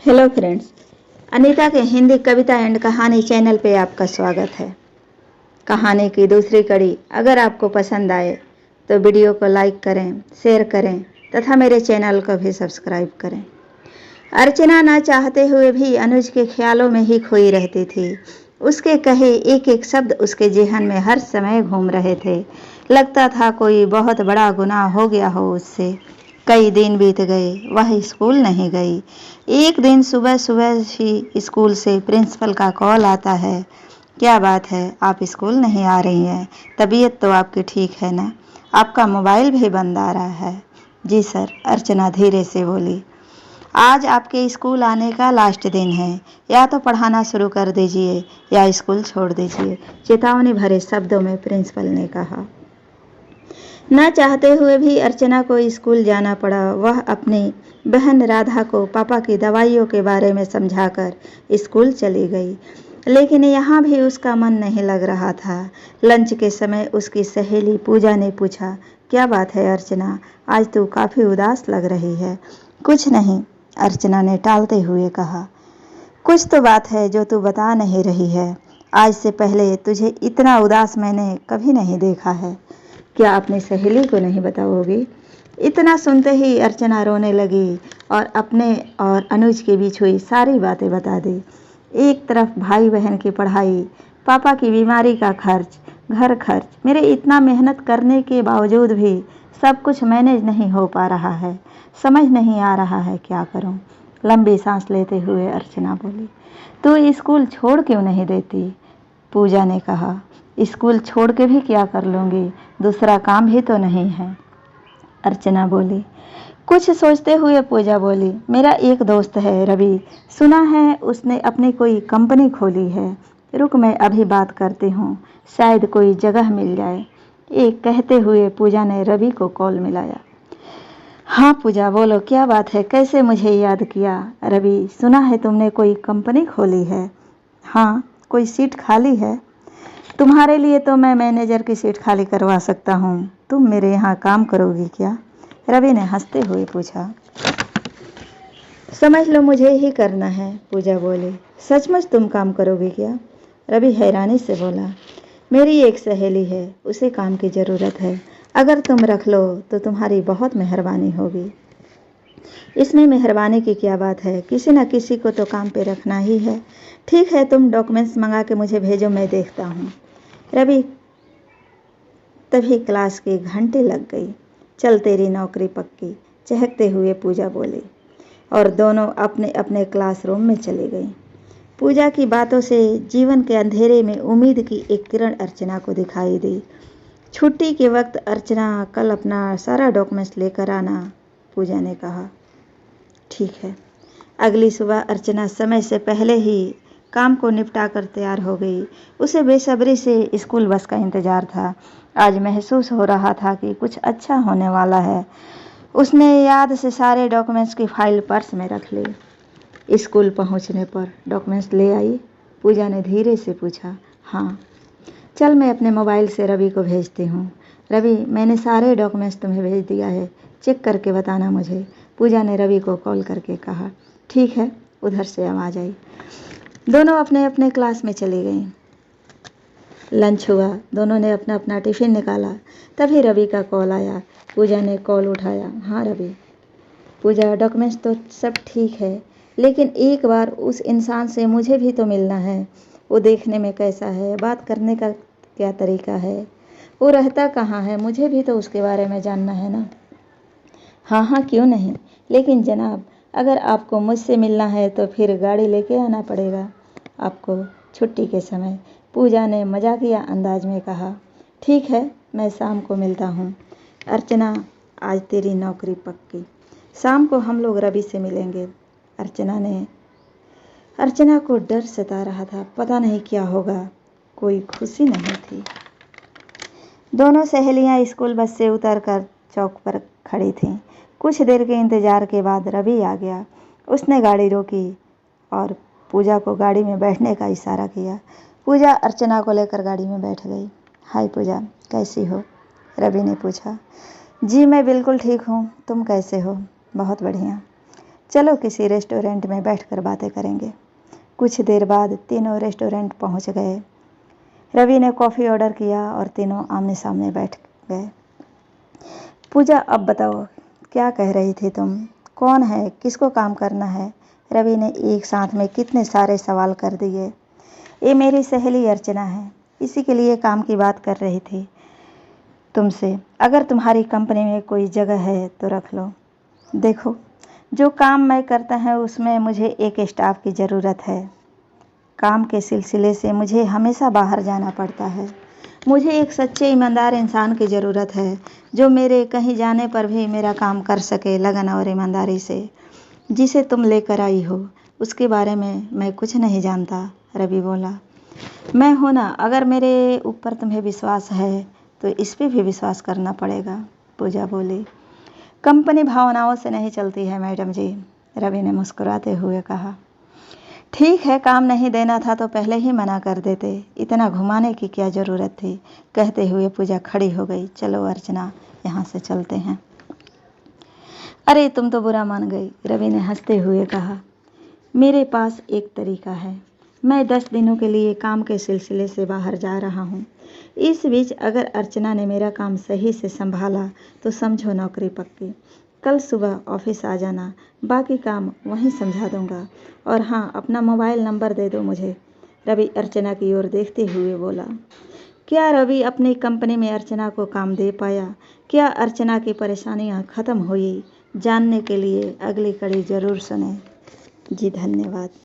Hello friends, Anita के हिंदी कविता and कहानी channel पे आपका स्वागत है। कहानी की दूसरी कड़ी अगर आपको पसंद आए तो वीडियो को लाइक करें, शेयर करें तथा मेरे चैनल को भी सब्सक्राइब करें। अर्चना ना चाहते हुए भी अनुज के ख्यालों में ही खोई रहती थी। उसके कहे एक एक शब्द उसके जेहन में हर समय घूम रहे थे। लगता था कोई बहुत बड़ा गुनाह हो गया हो उससे। कई दिन बीत गए, वह स्कूल नहीं गई। एक दिन सुबह सुबह ही स्कूल से प्रिंसिपल का कॉल आता है। क्या बात है, आप स्कूल नहीं आ रही हैं? तबीयत तो आपकी ठीक है ना? आपका मोबाइल भी बंद आ रहा है। जी सर, अर्चना धीरे से बोली। आज आपके स्कूल आने का लास्ट दिन है। या तो पढ़ाना शुरू कर दीजिए या स्कूल छोड़ दीजिए, चेतावनी भरे शब्दों में प्रिंसिपल ने कहा। न चाहते हुए भी अर्चना को स्कूल जाना पड़ा। वह अपनी बहन राधा को पापा की दवाइयों के बारे में समझाकर स्कूल चली गई, लेकिन यहाँ भी उसका मन नहीं लग रहा था। लंच के समय उसकी सहेली पूजा ने पूछा, क्या बात है अर्चना, आज तू काफ़ी उदास लग रही है। कुछ नहीं, अर्चना ने टालते हुए कहा। कुछ तो बात है जो तू बता नहीं रही है। आज से पहले तुझे इतना उदास मैंने कभी नहीं देखा है। क्या अपनी सहेली को नहीं बताओगी? इतना सुनते ही अर्चना रोने लगी और अपने और अनुज के बीच हुई सारी बातें बता दी। एक तरफ भाई बहन की पढ़ाई, पापा की बीमारी का खर्च, घर खर्च, मेरे इतना मेहनत करने के बावजूद भी सब कुछ मैनेज नहीं हो पा रहा है। समझ नहीं आ रहा है क्या करूं। लंबी सांस लेते हुए अर्चना बोली। तू स्कूल छोड़ क्यों नहीं देती? पूजा ने कहा। स्कूल छोड़ के भी क्या कर लूँगी, दूसरा काम भी तो नहीं है। अर्चना बोली। कुछ सोचते हुए पूजा बोली, मेरा एक दोस्त है रवि, सुना है उसने अपनी कोई कंपनी खोली है। रुक, मैं अभी बात करती हूँ, शायद कोई जगह मिल जाए। एक कहते हुए पूजा ने रवि को कॉल मिलाया। हाँ पूजा, बोलो क्या बात है, कैसे मुझे याद किया? रवि, सुना है तुमने कोई कंपनी खोली है। हाँ, कोई सीट खाली है? तुम्हारे लिए तो मैं मैनेजर की सीट खाली करवा सकता हूँ। तुम मेरे यहाँ काम करोगी क्या? रवि ने हंसते हुए पूछा। समझ लो मुझे ही करना है, पूजा बोली। सचमुच तुम काम करोगी क्या? रवि हैरानी से बोला। मेरी एक सहेली है, उसे काम की ज़रूरत है। अगर तुम रख लो तो तुम्हारी बहुत मेहरबानी होगी। इसमें मेहरबानी की क्या बात है, किसी न किसी को तो काम पे रखना ही है। ठीक है, तुम डॉक्यूमेंट्स मंगा के मुझे भेजो, मैं देखता हूँ। रवि तभी क्लास की घंटी लग गई। चल तेरी नौकरी पक्की, चहकते हुए पूजा बोली और दोनों अपने अपने क्लासरूम में चली गई। पूजा की बातों से जीवन के अंधेरे में उम्मीद की एक किरण अर्चना को दिखाई दी। छुट्टी के वक्त अर्चना कल अपना सारा डॉक्यूमेंट्स लेकर आना, पूजा ने कहा। ठीक है। अगली सुबह अर्चना समय से पहले ही काम को निपटा कर तैयार हो गई। उसे बेसब्री से स्कूल बस का इंतजार था। आज महसूस हो रहा था कि कुछ अच्छा होने वाला है। उसने याद से सारे डॉक्यूमेंट्स की फाइल पर्स में रख ली। स्कूल पहुंचने पर डॉक्यूमेंट्स ले आई? पूजा ने धीरे से पूछा। हाँ। चल मैं अपने मोबाइल से रवि को भेजती हूँ। रवि, मैंने सारे डॉक्यूमेंट्स तुम्हें भेज दिया है, चेक करके बताना मुझे, पूजा ने रवि को कॉल करके कहा। ठीक है, उधर से आवाज़ आई। दोनों अपने अपने क्लास में चली गईं। लंच हुआ, दोनों ने अपना अपना टिफ़िन निकाला। तभी रवि का कॉल आया। पूजा ने कॉल उठाया। हाँ रवि। पूजा, डॉक्यूमेंट्स तो सब ठीक है, लेकिन एक बार उस इंसान से मुझे भी तो मिलना है। वो देखने में कैसा है, बात करने का क्या तरीका है, वो रहता कहाँ है, मुझे भी तो उसके बारे में जानना है ना। हाँ हाँ, क्यों नहीं, लेकिन जनाब अगर आपको मुझसे मिलना है तो फिर गाड़ी लेके आना पड़ेगा आपको छुट्टी के समय, पूजा ने मजाकिया अंदाज में कहा। ठीक है, मैं शाम को मिलता हूँ। अर्चना, आज तेरी नौकरी पक्की। शाम को हम लोग रवि से मिलेंगे। अर्चना को डर सता रहा था, पता नहीं क्या होगा, कोई खुशी नहीं थी। दोनों सहेलियां स्कूल बस से उतरकर चौक पर खड़ी थीं। कुछ देर के इंतजार के बाद रवि आ गया। उसने गाड़ी रोकी और पूजा को गाड़ी में बैठने का इशारा किया। पूजा अर्चना को लेकर गाड़ी में बैठ गई। हाय पूजा, कैसी हो? रवि ने पूछा। जी मैं बिल्कुल ठीक हूँ, तुम कैसे हो? बहुत बढ़िया। चलो किसी रेस्टोरेंट में बैठकर बातें करेंगे। कुछ देर बाद तीनों रेस्टोरेंट पहुंच गए। रवि ने कॉफ़ी ऑर्डर किया और तीनों आमने सामने बैठ गए। पूजा, अब बताओ, क्या कह रही थी तुम? कौन है? किसको काम करना है? रवि ने एक साथ में कितने सारे सवाल कर दिए। ये मेरी सहेली अर्चना है, इसी के लिए काम की बात कर रही थी तुमसे। अगर तुम्हारी कंपनी में कोई जगह है तो रख लो। देखो, जो काम मैं करता है उसमें मुझे एक स्टाफ की ज़रूरत है। काम के सिलसिले से मुझे हमेशा बाहर जाना पड़ता है। मुझे एक सच्चे ईमानदार इंसान की ज़रूरत है जो मेरे कहीं जाने पर भी मेरा काम कर सके लगन और ईमानदारी से। जिसे तुम लेकर आई हो उसके बारे में मैं कुछ नहीं जानता, रवि बोला। मैं हूं ना, अगर मेरे ऊपर तुम्हें विश्वास है तो इस पे भी विश्वास करना पड़ेगा, पूजा बोली। कंपनी भावनाओं से नहीं चलती है मैडम जी, रवि ने मुस्कुराते हुए कहा। ठीक है, काम नहीं देना था तो पहले ही मना कर देते, इतना घुमाने की क्या ज़रूरत थी। कहते हुए पूजा खड़ी हो गई। चलो अर्चना, यहाँ से चलते हैं। अरे तुम तो बुरा मान गई, रवि ने हंसते हुए कहा। मेरे पास एक तरीका है। मैं 10 दिनों के लिए काम के सिलसिले से बाहर जा रहा हूँ। इस बीच अगर अर्चना ने मेरा काम सही से संभाला तो समझो नौकरी पक्की। कल सुबह ऑफिस आ जाना, बाकी काम वहीं समझा दूंगा। और हाँ, अपना मोबाइल नंबर दे दो मुझे। रवि अर्चना की ओर देखते हुए बोला। क्या रवि अपनी कंपनी में अर्चना को काम दे पाया? क्या अर्चना की परेशानियां खत्म हुई? जानने के लिए अगली कड़ी ज़रूर सुनें। जी धन्यवाद।